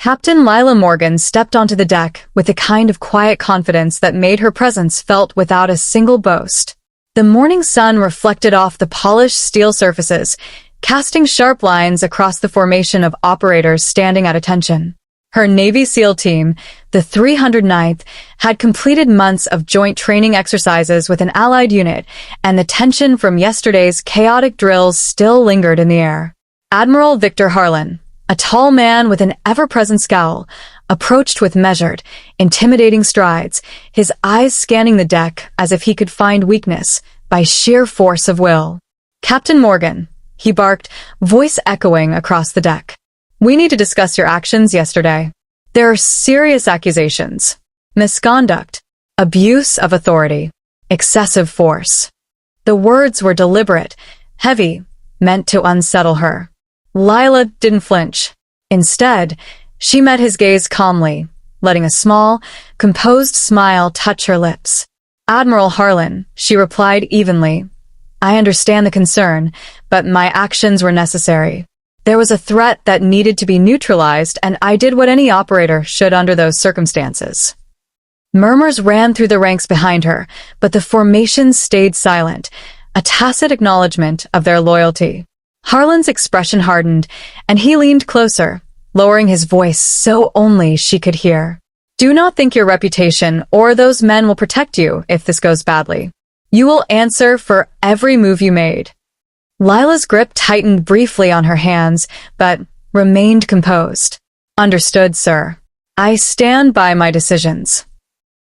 Captain Lila Morgan stepped onto the deck with a kind of quiet confidence that made her presence felt without a single boast. The morning sun reflected off the polished steel surfaces, casting sharp lines across the formation of operators standing at attention. Her Navy SEAL team, the 309th, had completed months of joint training exercises with an allied unit, and the tension from yesterday's chaotic drills still lingered in the air. Admiral Victor Harlan, a tall man with an ever-present scowl, approached with measured, intimidating strides, his eyes scanning the deck as if he could find weakness by sheer force of will. "Captain Morgan," he barked, voice echoing across the deck. "We need to discuss your actions yesterday. There are serious accusations. Misconduct, abuse of authority, excessive force." The words were deliberate, heavy, meant to unsettle her. Lila didn't flinch. Instead, she met his gaze calmly, letting a small, composed smile touch her lips. "Admiral Harlan," she replied evenly, "I understand the concern, but my actions were necessary. There was a threat that needed to be neutralized, and I did what any operator should under those circumstances." Murmurs ran through the ranks behind her, but the formation stayed silent, a tacit acknowledgement of their loyalty. Harlan's expression hardened, and he leaned closer, lowering his voice so only she could hear. "Do not think your reputation or those men will protect you if this goes badly. You will answer for every move you made." Lila's grip tightened briefly on her hands, but remained composed. "Understood, sir. I stand by my decisions."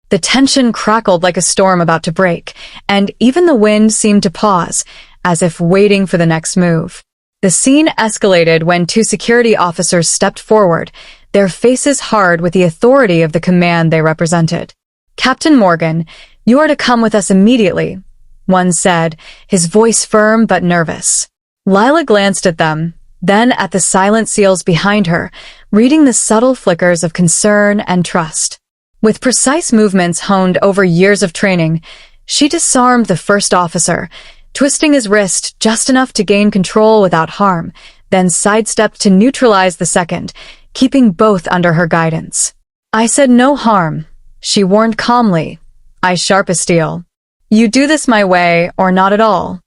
The tension crackled like a storm about to break, and even the wind seemed to pause, as if waiting for the next move. The scene escalated when two security officers stepped forward, their faces hard with the authority of the command they represented. "Captain Morgan, you are to come with us immediately," one said, his voice firm but nervous. Lila glanced at them, then at the silent SEALs behind her, reading the subtle flickers of concern and trust. With precise movements honed over years of training, she disarmed the first officer, twisting his wrist just enough to gain control without harm, then sidestepped to neutralize the second, keeping both under her guidance. "I said no harm," she warned calmly, eyes sharp as steel. "You do this my way or not at all."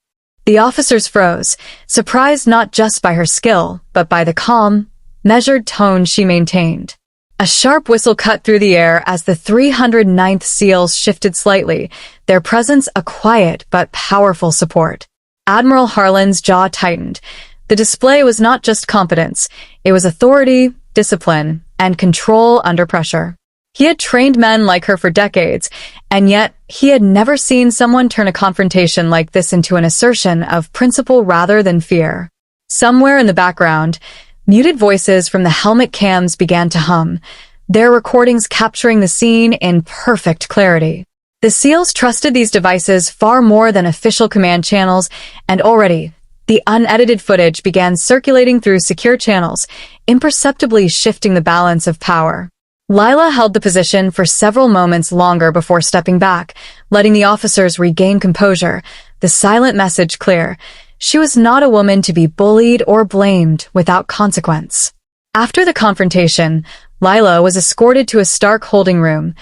The officers froze, surprised not just by her skill, but by the calm, measured tone she maintained. A sharp whistle cut through the air as the 309th SEALs shifted slightly, their presence a quiet but powerful support. Admiral Harlan's jaw tightened. The display was not just competence, it was authority, discipline, and control under pressure. He had trained men like her for decades, and yet he had never seen someone turn a confrontation like this into an assertion of principle rather than fear. Somewhere in the background, muted voices from the helmet cams began to hum, their recordings capturing the scene in perfect clarity. The SEALs trusted these devices far more than official command channels, and already, the unedited footage began circulating through secure channels, imperceptibly shifting the balance of power. Lila held the position for several moments longer before stepping back, letting the officers regain composure, the silent message clear. She was not a woman to be bullied or blamed without consequence. After the confrontation, Lila was escorted to a stark holding room,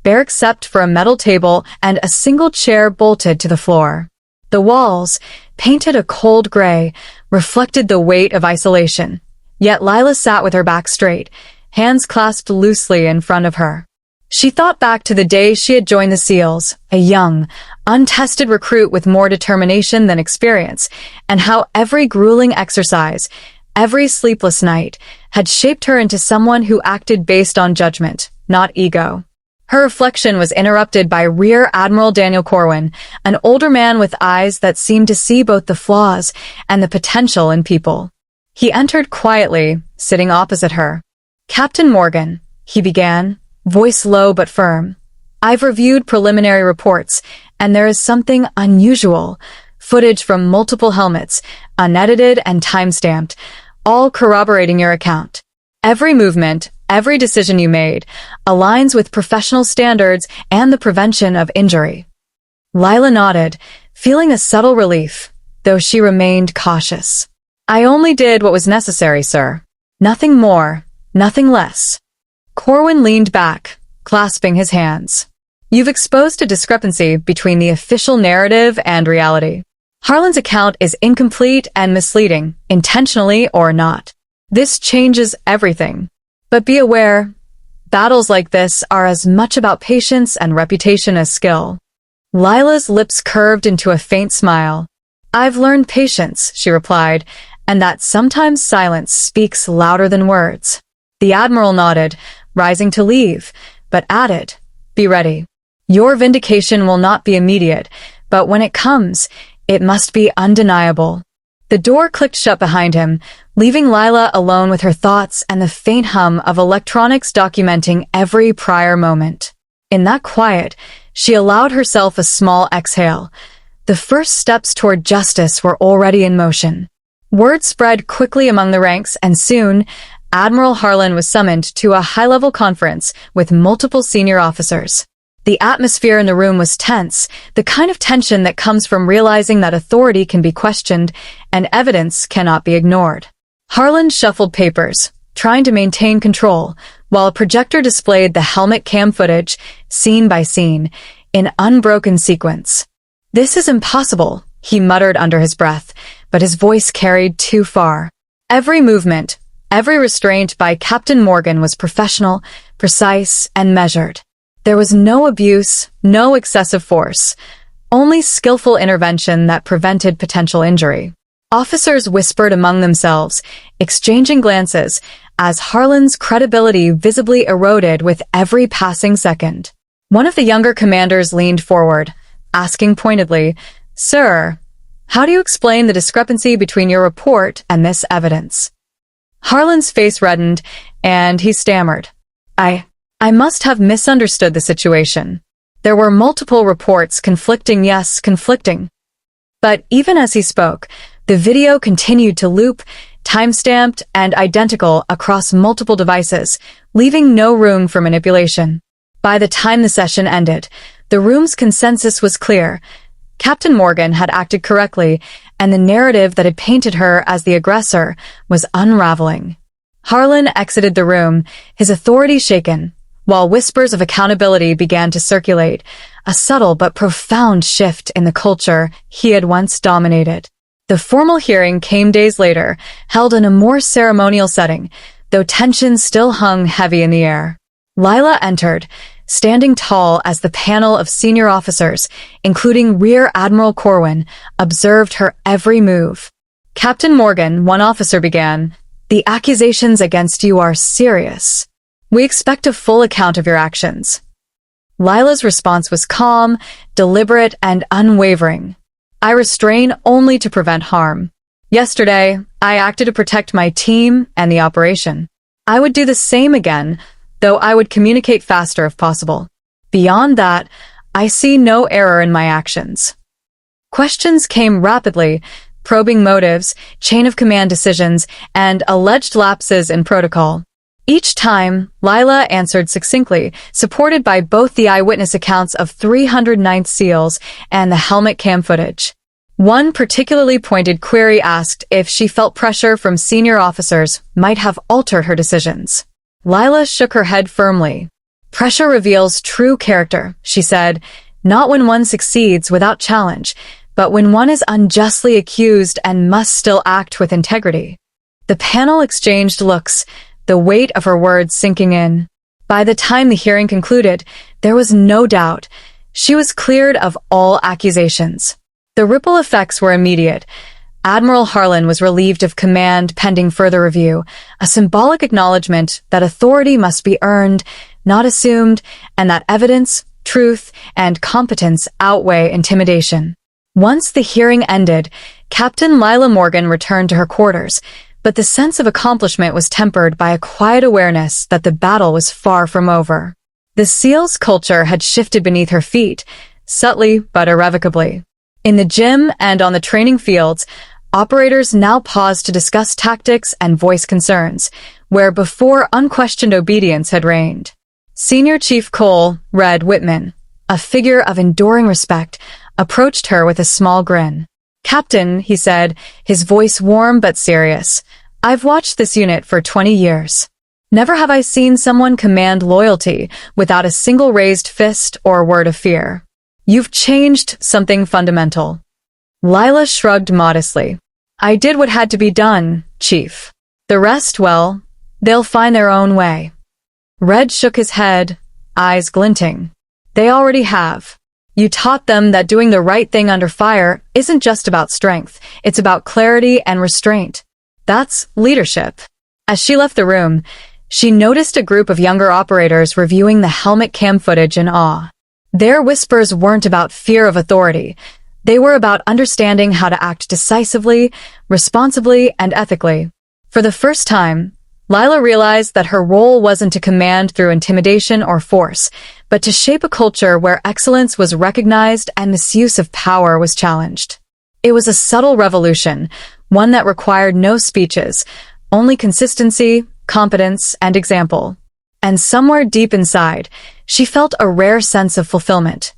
bare except for a metal table and a single chair bolted to the floor. The walls, painted a cold gray, reflected the weight of isolation, yet Lila sat with her back straight, hands clasped loosely in front of her. She thought back to the day she had joined the SEALs, a young, untested recruit with more determination than experience, and how every grueling exercise, every sleepless night, had shaped her into someone who acted based on judgment, not ego. Her reflection was interrupted by Rear Admiral Daniel Corwin, an older man with eyes that seemed to see both the flaws and the potential in people. He entered quietly, sitting opposite her. "Captain Morgan," he began, voice low but firm. "I've reviewed preliminary reports, and there is something unusual. Footage from multiple helmets, unedited and time-stamped, all corroborating your account. Every movement, every decision you made, aligns with professional standards and the prevention of injury." Lila nodded, feeling a subtle relief, though she remained cautious. "I only did what was necessary, sir. Nothing more," nothing less. Corwin leaned back, clasping his hands. You've exposed a discrepancy between the official narrative and reality. Harlan's account is incomplete and misleading, intentionally or not. This changes everything. But be aware, battles like this are as much about patience and reputation as skill. Lila's lips curved into a faint smile. I've learned patience, she replied, and that sometimes silence speaks louder than words. The Admiral nodded, rising to leave, but added, Be ready. Your vindication will not be immediate, but when it comes, it must be undeniable. The door clicked shut behind him, leaving Lila alone with her thoughts and the faint hum of electronics documenting every prior moment. In that quiet, she allowed herself a small exhale. The first steps toward justice were already in motion. Word spread quickly among the ranks, and soon, Admiral Harlan was summoned to a high-level conference with multiple senior officers. The atmosphere in the room was tense, the kind of tension that comes from realizing that authority can be questioned and evidence cannot be ignored. Harlan shuffled papers, trying to maintain control, while a projector displayed the helmet cam footage, scene by scene, in unbroken sequence. This is impossible, he muttered under his breath, but his voice carried too far. Every movement, every restraint by Captain Morgan was professional, precise, and measured. There was no abuse, no excessive force, only skillful intervention that prevented potential injury. Officers whispered among themselves, exchanging glances, as Harlan's credibility visibly eroded with every passing second. One of the younger commanders leaned forward, asking pointedly, Sir, how do you explain the discrepancy between your report and this evidence? Harlan's face reddened, and he stammered, I must have misunderstood the situation. There were multiple reports conflicting. But even as he spoke, the video continued to loop, time-stamped and identical across multiple devices, leaving no room for manipulation. By the time the session ended, the room's consensus was clear. Captain Morgan had acted correctly, and the narrative that had painted her as the aggressor was unraveling. Harlan exited the room, his authority shaken, while whispers of accountability began to circulate, a subtle but profound shift in the culture he had once dominated. The formal hearing came days later, held in a more ceremonial setting, though tension still hung heavy in the air. Lila entered, standing tall as the panel of senior officers, including Rear Admiral Corwin, observed her every move. Captain Morgan, one officer began, The accusations against you are serious. We expect a full account of your actions. Lila's response was calm, deliberate, and unwavering. I restrain only to prevent harm. Yesterday, I acted to protect my team and the operation. I would do the same again, though I would communicate faster if possible. Beyond that, I see no error in my actions. Questions came rapidly, probing motives, chain of command decisions, and alleged lapses in protocol. Each time, Lila answered succinctly, supported by both the eyewitness accounts of 309th SEALs and the helmet cam footage. One particularly pointed query asked if she felt pressure from senior officers might have altered her decisions. Lila shook her head firmly. Pressure reveals true character, she said, not when one succeeds without challenge, but when one is unjustly accused and must still act with integrity. The panel exchanged looks, the weight of her words sinking in. By the time the hearing concluded, there was no doubt. She was cleared of all accusations. The ripple effects were immediate. Admiral Harlan was relieved of command pending further review, a symbolic acknowledgement that authority must be earned, not assumed, and that evidence, truth, and competence outweigh intimidation. Once the hearing ended, Captain Lila Morgan returned to her quarters, but the sense of accomplishment was tempered by a quiet awareness that the battle was far from over. The SEALs' culture had shifted beneath her feet, subtly but irrevocably. In the gym and on the training fields, operators now paused to discuss tactics and voice concerns, where before unquestioned obedience had reigned. Senior Chief Cole, Red Whitman, a figure of enduring respect, approached her with a small grin. Captain, he said, his voice warm but serious, I've watched this unit for 20 years. Never have I seen someone command loyalty without a single raised fist or word of fear. You've changed something fundamental. Lila shrugged modestly. I did what had to be done, Chief. The rest, well, they'll find their own way. Red shook his head, eyes glinting. They already have. You taught them that doing the right thing under fire isn't just about strength, it's about clarity and restraint. That's leadership. As she left the room, she noticed a group of younger operators reviewing the helmet cam footage in awe. Their whispers weren't about fear of authority. They were about understanding how to act decisively, responsibly, and ethically. For the first time, Lila realized that her role wasn't to command through intimidation or force, but to shape a culture where excellence was recognized and misuse of power was challenged. It was a subtle revolution, one that required no speeches, only consistency, competence, and example. And somewhere deep inside, she felt a rare sense of fulfillment.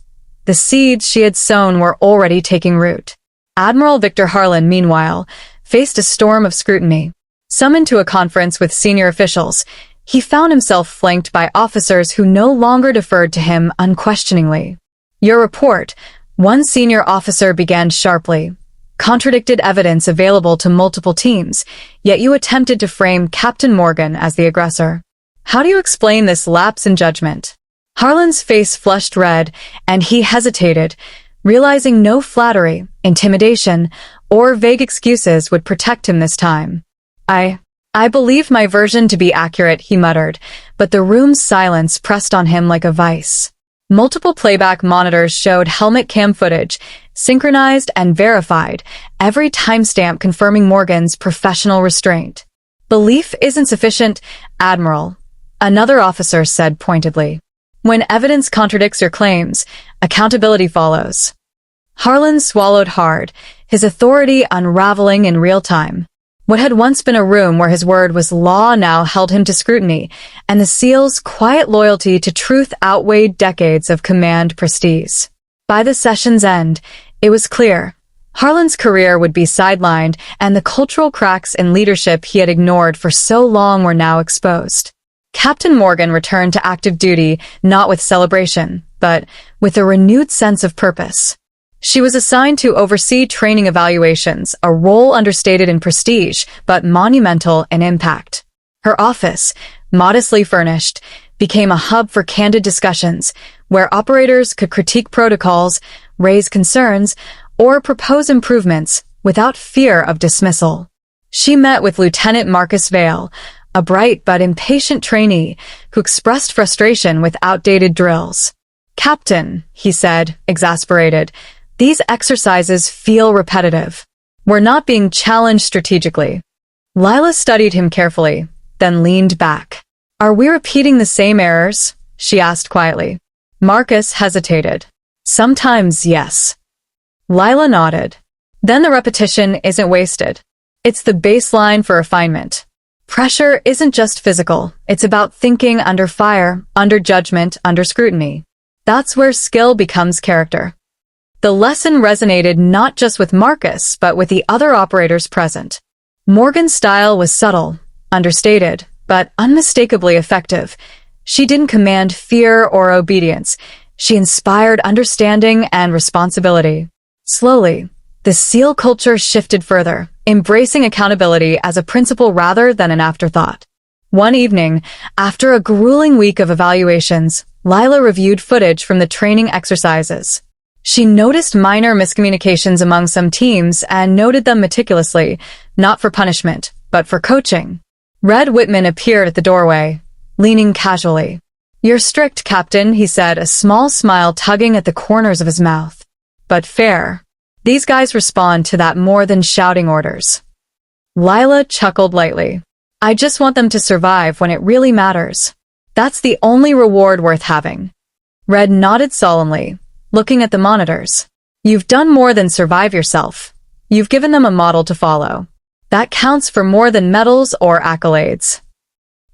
The seeds she had sown were already taking root. Admiral Victor Harlan, meanwhile, faced a storm of scrutiny. Summoned to a conference with senior officials, he found himself flanked by officers who no longer deferred to him unquestioningly. Your report, one senior officer began sharply, contradicted evidence available to multiple teams, yet you attempted to frame Captain Morgan as the aggressor. How do you explain this lapse in judgment? Harlan's face flushed red, and he hesitated, realizing no flattery, intimidation, or vague excuses would protect him this time. I believe my version to be accurate, he muttered, but the room's silence pressed on him like a vice. Multiple playback monitors showed helmet cam footage, synchronized and verified, every timestamp confirming Morgan's professional restraint. Belief isn't sufficient, Admiral, another officer said pointedly. When evidence contradicts your claims, accountability follows. Harlan swallowed hard, his authority unraveling in real time. What had once been a room where his word was law now held him to scrutiny, and the SEAL's quiet loyalty to truth outweighed decades of command prestige. By the session's end, it was clear. Harlan's career would be sidelined, and the cultural cracks in leadership he had ignored for so long were now exposed. Captain Morgan returned to active duty, not with celebration, but with a renewed sense of purpose. She was assigned to oversee training evaluations, a role understated in prestige, but monumental in impact. Her office, modestly furnished, became a hub for candid discussions, where operators could critique protocols, raise concerns, or propose improvements without fear of dismissal. She met with Lieutenant Marcus Vale, a bright but impatient trainee who expressed frustration with outdated drills. Captain, he said, exasperated, these exercises feel repetitive. We're not being challenged strategically. Lila studied him carefully, then leaned back. Are we repeating the same errors? She asked quietly. Marcus hesitated. Sometimes, yes. Lila nodded. Then the repetition isn't wasted. It's the baseline for refinement. Pressure isn't just physical. It's about thinking under fire, under judgment, under scrutiny. That's where skill becomes character. The lesson resonated not just with Marcus, but with the other operators present. Morgan's style was subtle, understated, but unmistakably effective. She didn't command fear or obedience. She inspired understanding and responsibility. Slowly, the SEAL culture shifted further, embracing accountability as a principle rather than an afterthought. One evening, after a grueling week of evaluations, Lila reviewed footage from the training exercises. She noticed minor miscommunications among some teams and noted them meticulously, not for punishment, but for coaching. Red Whitman appeared at the doorway, leaning casually. You're strict, Captain, he said, a small smile tugging at the corners of his mouth. But fair. These guys respond to that more than shouting orders. Lila chuckled lightly. I just want them to survive when it really matters. That's the only reward worth having. Red nodded solemnly, looking at the monitors. You've done more than survive yourself. You've given them a model to follow. That counts for more than medals or accolades.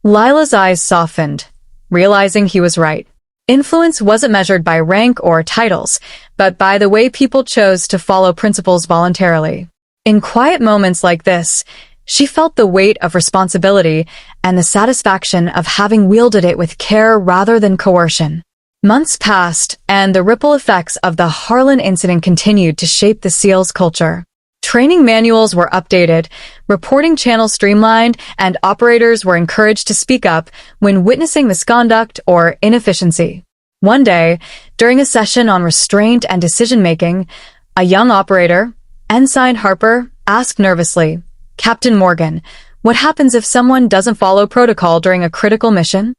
Lila's eyes softened, realizing he was right. Influence wasn't measured by rank or titles, but by the way people chose to follow principles voluntarily. In quiet moments like this, She felt the weight of responsibility and the satisfaction of having wielded it with care rather than coercion. Months passed, and the ripple effects of the Harlan incident continued to shape the SEALs culture. Training manuals were updated, reporting channels streamlined, and operators were encouraged to speak up when witnessing misconduct or inefficiency. One day, during a session on restraint and decision-making, a young operator, Ensign Harper, asked nervously, "Captain Morgan, what happens if someone doesn't follow protocol during a critical mission?"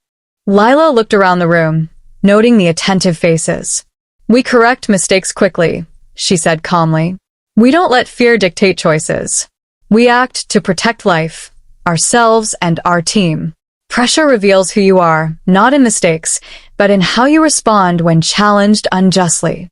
Lila looked around the room, noting the attentive faces. "We correct mistakes quickly," she said calmly. "We don't let fear dictate choices. We act to protect life, ourselves, and our team. Pressure reveals who you are, not in mistakes, but in how you respond when challenged unjustly."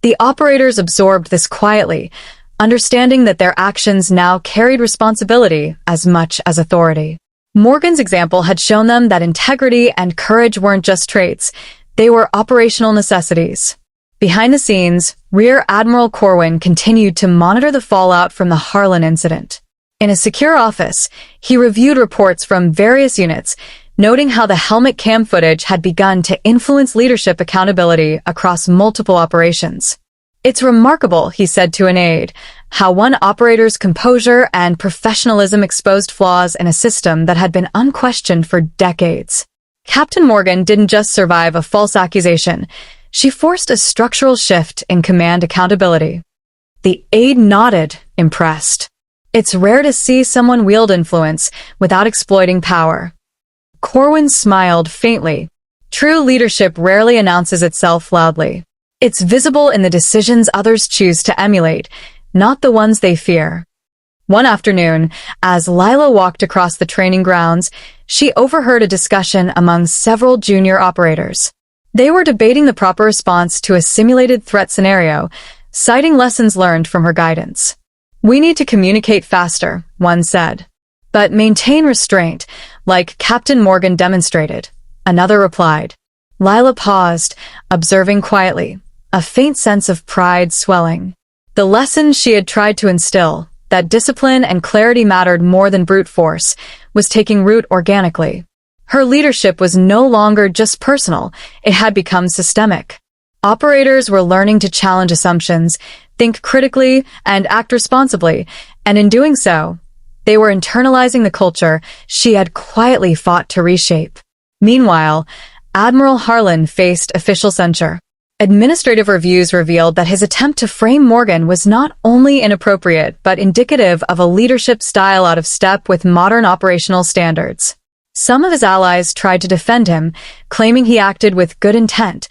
The operators absorbed this quietly, understanding that their actions now carried responsibility as much as authority. Morgan's example had shown them that integrity and courage weren't just traits, they were operational necessities. Behind the scenes, Rear Admiral Corwin continued to monitor the fallout from the Harlan incident. In a secure office, he reviewed reports from various units, noting how the helmet cam footage had begun to influence leadership accountability across multiple operations. "It's remarkable," he said to an aide, "how one operator's composure and professionalism exposed flaws in a system that had been unquestioned for decades." Captain Morgan didn't just survive a false accusation. She forced a structural shift in command accountability. The aide nodded, impressed. "It's rare to see someone wield influence without exploiting power." Corwin smiled faintly. "True leadership rarely announces itself loudly. It's visible in the decisions others choose to emulate, not the ones they fear." One afternoon, as Lila walked across the training grounds, she overheard a discussion among several junior operators. They were debating the proper response to a simulated threat scenario, citing lessons learned from her guidance. "We need to communicate faster," one said. "But maintain restraint, like Captain Morgan demonstrated," another replied. Lila paused, observing quietly, a faint sense of pride swelling. The lesson she had tried to instill, that discipline and clarity mattered more than brute force, was taking root organically. Her leadership was no longer just personal, it had become systemic. Operators were learning to challenge assumptions, think critically, and act responsibly, and in doing so, they were internalizing the culture she had quietly fought to reshape. Meanwhile, Admiral Harlan faced official censure. Administrative reviews revealed that his attempt to frame Morgan was not only inappropriate but indicative of a leadership style out of step with modern operational standards. Some of his allies tried to defend him, claiming he acted with good intent,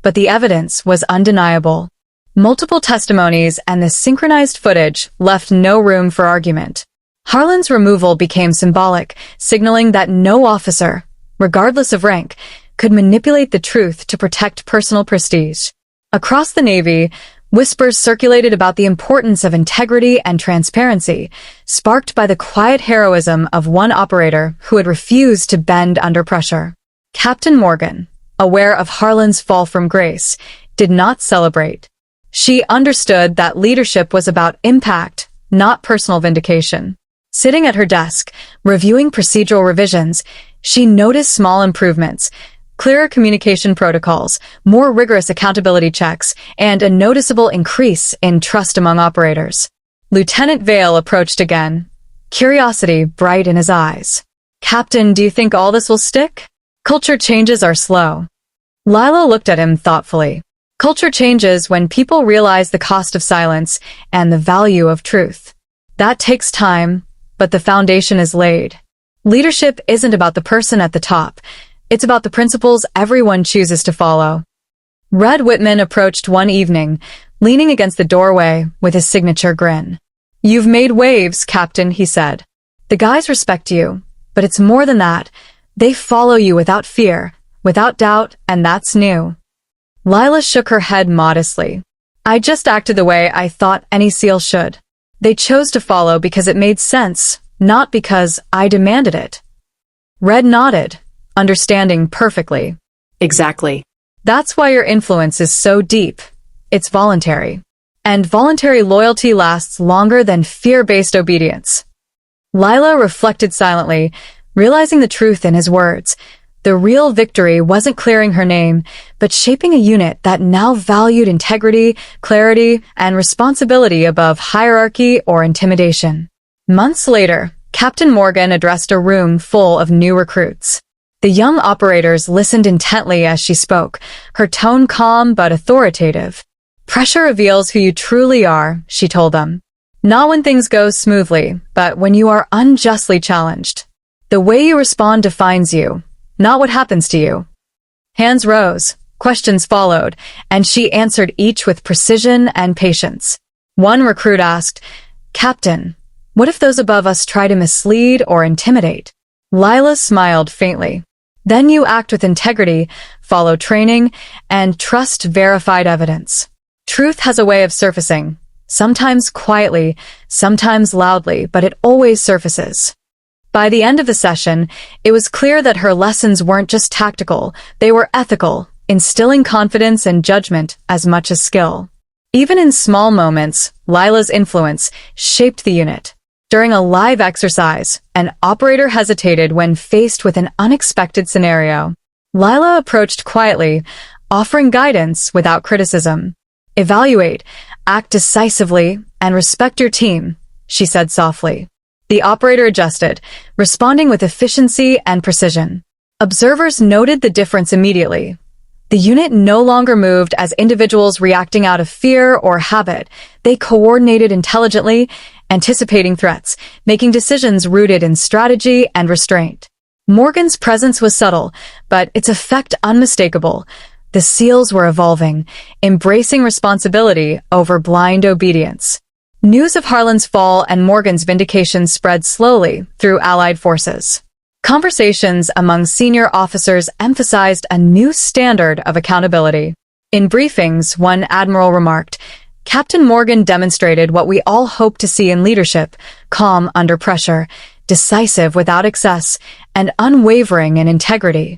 but the evidence was undeniable. Multiple testimonies and the synchronized footage left no room for argument. Harlan's removal became symbolic, signaling that no officer, regardless of rank, could manipulate the truth to protect personal prestige. Across the Navy, whispers circulated about the importance of integrity and transparency, sparked by the quiet heroism of one operator who had refused to bend under pressure. Captain Morgan, aware of Harlan's fall from grace, did not celebrate. She understood that leadership was about impact, not personal vindication. Sitting at her desk, reviewing procedural revisions, she noticed small improvements, clearer communication protocols, more rigorous accountability checks, and a noticeable increase in trust among operators. Lieutenant Vale approached again, curiosity bright in his eyes. "Captain, do you think all this will stick?" "Culture changes are slow." Lila looked at him thoughtfully. "Culture changes when people realize the cost of silence and the value of truth. That takes time, but the foundation is laid. Leadership isn't about the person at the top. It's about the principles everyone chooses to follow." Red Whitman approached one evening, leaning against the doorway with his signature grin. "You've made waves, Captain," he said. "The guys respect you, but it's more than that. They follow you without fear, without doubt, and that's new." Lila shook her head modestly. "I just acted the way I thought any SEAL should. They chose to follow because it made sense, not because I demanded it." Red nodded, understanding perfectly. "Exactly. That's why your influence is so deep. It's voluntary. And voluntary loyalty lasts longer than fear-based obedience." Lila reflected silently, realizing the truth in his words. The real victory wasn't clearing her name, but shaping a unit that now valued integrity, clarity, and responsibility above hierarchy or intimidation. Months later, Captain Morgan addressed a room full of new recruits. The young operators listened intently as she spoke, her tone calm but authoritative. "Pressure reveals who you truly are," she told them. "Not when things go smoothly, but when you are unjustly challenged. The way you respond defines you, not what happens to you." Hands rose, questions followed, and she answered each with precision and patience. One recruit asked, "Captain, what if those above us try to mislead or intimidate?" Lila smiled faintly. "Then you act with integrity, follow training, and trust verified evidence. Truth has a way of surfacing, sometimes quietly, sometimes loudly, but it always surfaces." By the end of the session, it was clear that her lessons weren't just tactical, they were ethical, instilling confidence and judgment as much as skill. Even in small moments, Lila's influence shaped the unit. During a live exercise, an operator hesitated when faced with an unexpected scenario. Lila approached quietly, offering guidance without criticism. "Evaluate, act decisively, and respect your team," she said softly. The operator adjusted, responding with efficiency and precision. Observers noted the difference immediately. The unit no longer moved as individuals reacting out of fear or habit. They coordinated intelligently, anticipating threats, making decisions rooted in strategy and restraint. Morgan's presence was subtle, but its effect unmistakable. The SEALs were evolving, embracing responsibility over blind obedience. News of Harlan's fall and Morgan's vindication spread slowly through Allied forces. Conversations among senior officers emphasized a new standard of accountability. In briefings, one admiral remarked, "Captain Morgan demonstrated what we all hope to see in leadership: calm under pressure, decisive without excess, and unwavering in integrity."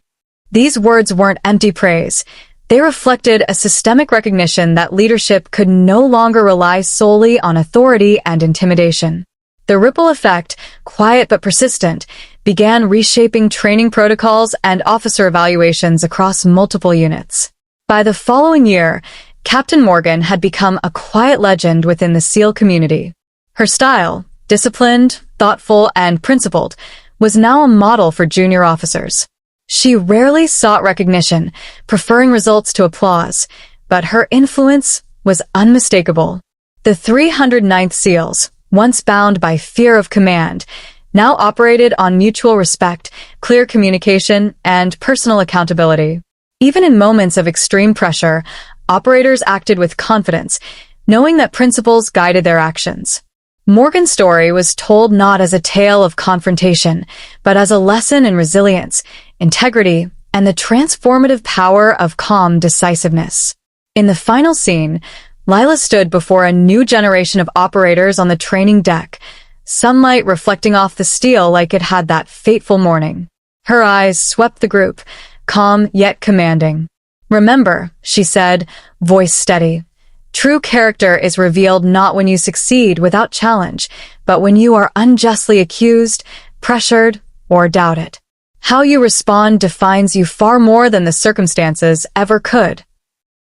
These words weren't empty praise. They reflected a systemic recognition that leadership could no longer rely solely on authority and intimidation. The ripple effect, quiet but persistent, began reshaping training protocols and officer evaluations across multiple units. By the following year, Captain Morgan had become a quiet legend within the SEAL community. Her style, disciplined, thoughtful, and principled, was now a model for junior officers. She rarely sought recognition, preferring results to applause, but her influence was unmistakable. The 309th SEALs, once bound by fear of command, now operated on mutual respect, clear communication, and personal accountability. Even in moments of extreme pressure, operators acted with confidence, knowing that principles guided their actions. Morgan's story was told not as a tale of confrontation, but as a lesson in resilience, integrity, and the transformative power of calm decisiveness. In the final scene, Lila stood before a new generation of operators on the training deck, sunlight reflecting off the steel like it had that fateful morning. Her eyes swept the group, calm yet commanding. "Remember," she said, voice steady, "true character is revealed not when you succeed without challenge, but when you are unjustly accused, pressured, or doubted. How you respond defines you far more than the circumstances ever could."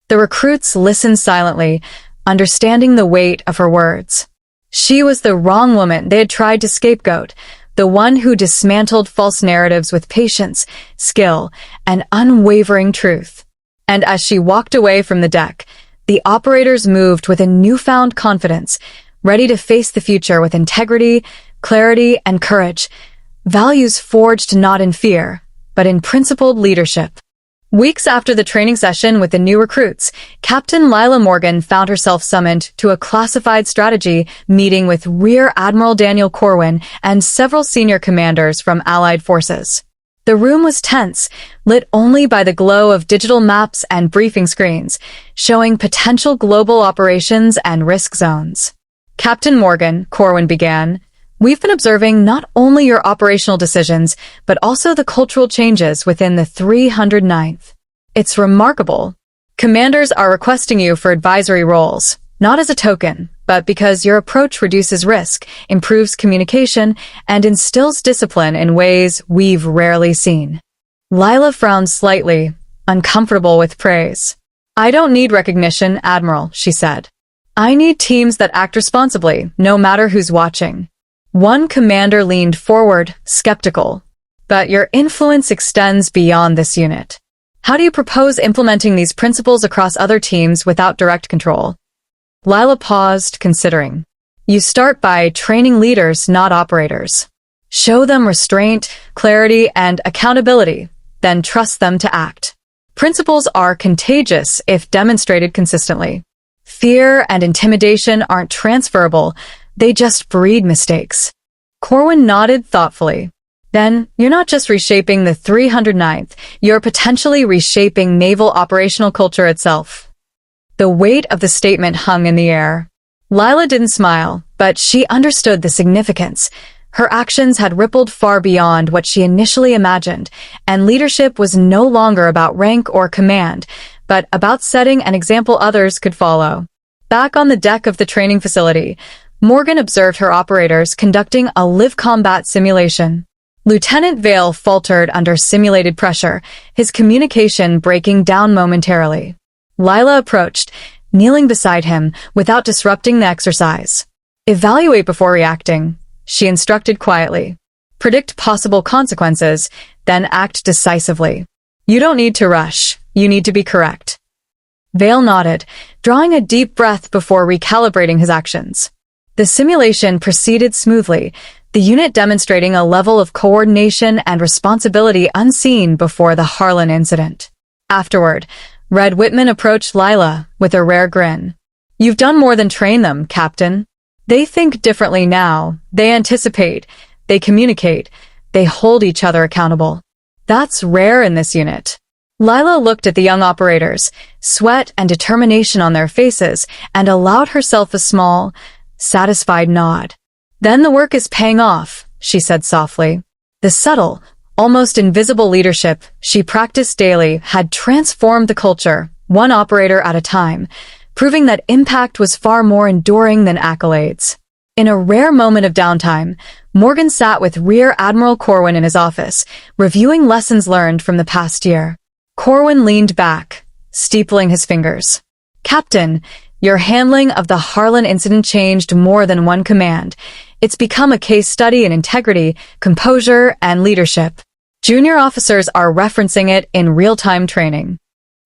The recruits listened silently, understanding the weight of her words. She was the wrong woman they had tried to scapegoat, the one who dismantled false narratives with patience, skill, and unwavering truth. And as she walked away from the deck, the operators moved with a newfound confidence, ready to face the future with integrity, clarity, and courage, values forged not in fear, but in principled leadership. Weeks after the training session with the new recruits, Captain Lila Morgan found herself summoned to a classified strategy meeting with Rear Admiral Daniel Corwin and several senior commanders from Allied forces. The room was tense, lit only by the glow of digital maps and briefing screens, showing potential global operations and risk zones. "Captain Morgan," Corwin began, "we've been observing not only your operational decisions, but also the cultural changes within the 309th. It's remarkable. Commanders are requesting you for advisory roles, not as a token, but because your approach reduces risk, improves communication, and instills discipline in ways we've rarely seen. Lila frowned slightly, uncomfortable with praise. I don't need recognition, Admiral, she said. I need teams that act responsibly, no matter who's watching. One commander leaned forward, skeptical. But your influence extends beyond this unit. How do you propose implementing these principles across other teams without direct control? Lila paused, considering. You start by training leaders, not operators. Show them restraint, clarity, and accountability, then trust them to act. Principles are contagious if demonstrated consistently. Fear and intimidation aren't transferable, they just breed mistakes. Corwin nodded thoughtfully. Then, you're not just reshaping the 309th, you're potentially reshaping naval operational culture itself. The weight of the statement hung in the air. Lila didn't smile, but she understood the significance. Her actions had rippled far beyond what she initially imagined, and leadership was no longer about rank or command, but about setting an example others could follow. Back on the deck of the training facility, Morgan observed her operators conducting a live combat simulation. Lieutenant Vale faltered under simulated pressure, his communication breaking down momentarily. Lila approached, kneeling beside him without disrupting the exercise. Evaluate before reacting, she instructed quietly. Predict possible consequences, then act decisively. You don't need to rush, you need to be correct. Vale nodded, drawing a deep breath before recalibrating his actions. The simulation proceeded smoothly, the unit demonstrating a level of coordination and responsibility unseen before the Harlan incident. Afterward, Red Whitman approached Lila with a rare grin. You've done more than train them, Captain. They think differently now. They anticipate. They communicate. They hold each other accountable. That's rare in this unit. Lila looked at the young operators, sweat and determination on their faces, and allowed herself a small, satisfied nod. Then the work is paying off, she said softly. The subtle, almost invisible leadership she practiced daily had transformed the culture, one operator at a time, proving that impact was far more enduring than accolades. In a rare moment of downtime, Morgan sat with Rear Admiral Corwin in his office, reviewing lessons learned from the past year. Corwin leaned back, steepling his fingers. Captain, your handling of the Harlan incident changed more than one command. It's become a case study in integrity, composure, and leadership. Junior officers are referencing it in real-time training.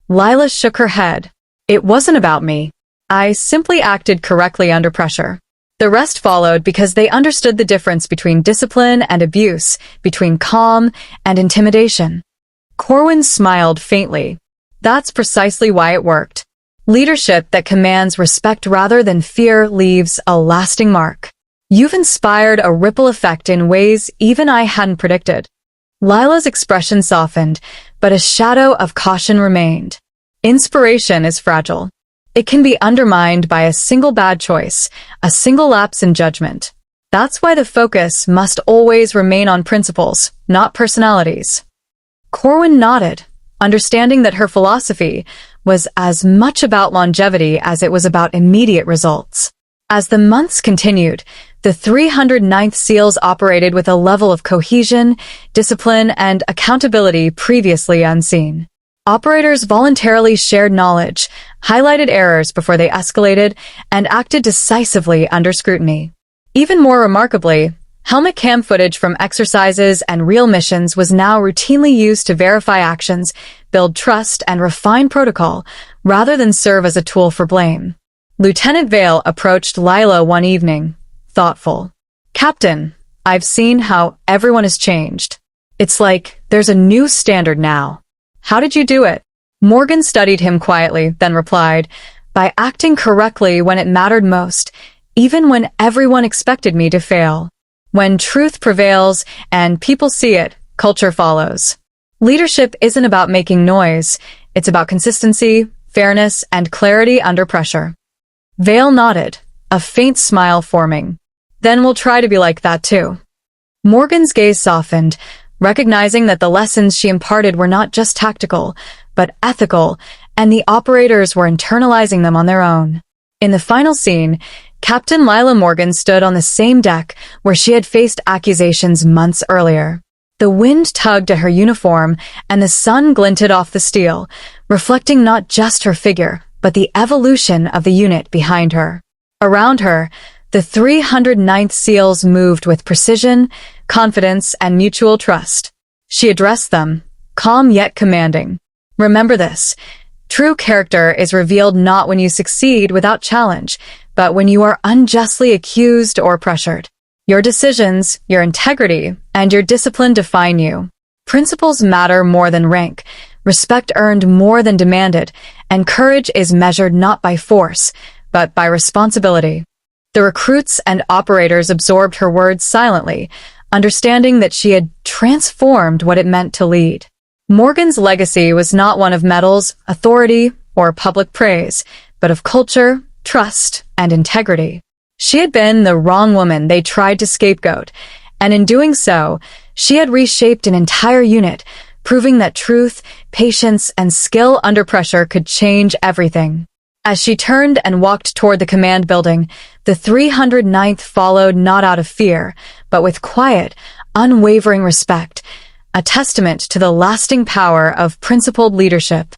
Lila shook her head. It wasn't about me. I simply acted correctly under pressure. The rest followed because they understood the difference between discipline and abuse, between calm and intimidation. Corwin smiled faintly. That's precisely why it worked. Leadership that commands respect rather than fear leaves a lasting mark. You've inspired a ripple effect in ways even I hadn't predicted. Lila's expression softened, but a shadow of caution remained. Inspiration is fragile. It can be undermined by a single bad choice, a single lapse in judgment. That's why the focus must always remain on principles, not personalities. Corwin nodded, understanding that her philosophy was as much about longevity as it was about immediate results. As the months continued, the 309th SEALs operated with a level of cohesion, discipline, and accountability previously unseen. Operators voluntarily shared knowledge, highlighted errors before they escalated, and acted decisively under scrutiny. Even more remarkably, helmet cam footage from exercises and real missions was now routinely used to verify actions, build trust, and refine protocol, rather than serve as a tool for blame. Lieutenant Vale approached Lila one evening, thoughtful. Captain, I've seen how everyone has changed. It's like there's a new standard now. How did you do it? Morgan studied him quietly, then replied, by acting correctly when it mattered most, even when everyone expected me to fail. When truth prevails and people see it, culture follows. Leadership isn't about making noise, it's about consistency, fairness, and clarity under pressure. Vale nodded, a faint smile forming. Then we'll try to be like that too. Morgan's gaze softened, recognizing that the lessons she imparted were not just tactical, but ethical, and the operators were internalizing them on their own. In the final scene, Captain Lila Morgan stood on the same deck where she had faced accusations months earlier. The wind tugged at her uniform, and the sun glinted off the steel, reflecting not just her figure, but the evolution of the unit behind her. Around her, the 309th SEALs moved with precision, confidence, and mutual trust. She addressed them, calm yet commanding. Remember this: true character is revealed not when you succeed without challenge, but when you are unjustly accused or pressured. Your decisions, your integrity, and your discipline define you. Principles matter more than rank, respect earned more than demanded, and courage is measured not by force, but by responsibility. The recruits and operators absorbed her words silently, understanding that she had transformed what it meant to lead. Morgan's legacy was not one of medals, authority, or public praise, but of culture, trust, and integrity. She had been the wrong woman they tried to scapegoat, and in doing so, she had reshaped an entire unit, proving that truth, patience, and skill under pressure could change everything. As she turned and walked toward the command building, the 309th followed not out of fear, but with quiet, unwavering respect, a testament to the lasting power of principled leadership.